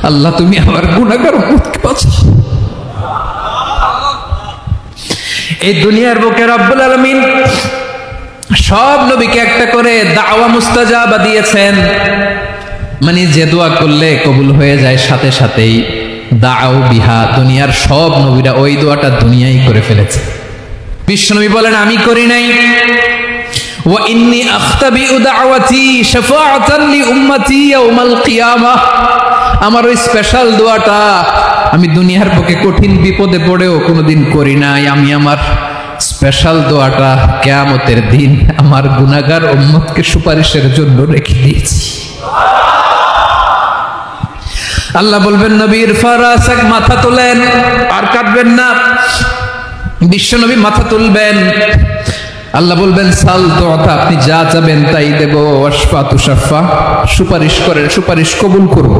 আল্লাহ তুমি আমার গুনাহগার উম্মতকে বাঁচাও। এই দুনিয়ার বুকে রব্বুল আলামিন সব নবীকে একটা করে দাওয়া মুস্তাজাবা দিয়েছেন, মানে যে দোয়া করলে কবুল হয়ে যায় সাথে সাথেই। দাও বিহা, দুনিয়ার সব নবীরা ওই দোয়াটা দুনিয়ায় করে ফেলেছে। বিশ্বনবী বলেন আমি করি নাই। ওয়া ইন্নী আখতাবিউ দাওয়াতি শাফাআতান লি উম্মতি ইয়াউমাল কিয়ামাহ, আমার ওই স্পেশাল দোয়াটা আমি দুনিয়ার বুকে কঠিন বিপদে পড়েও কোনোদিন করি নাই। আমি আমার স্পেশাল দোয়াটা কিয়ামতের দিন আমার গুনাহগার উম্মতকে সুপারিশের জন্য রেখে দিয়েছি। আল্লাহ বলবেন নবীর ফারাসাক, মাথা তোলেন, আর কাটবেন না। বিশ্ব নবী মাথা তুলবেন, আল্লাহ বলবেন সাল তোতা, আপনি যা চাবেন তাই দেব। ওয়াশফা তুশাফা, সুপারিশ করেন, সুপারিশ কবুল করব।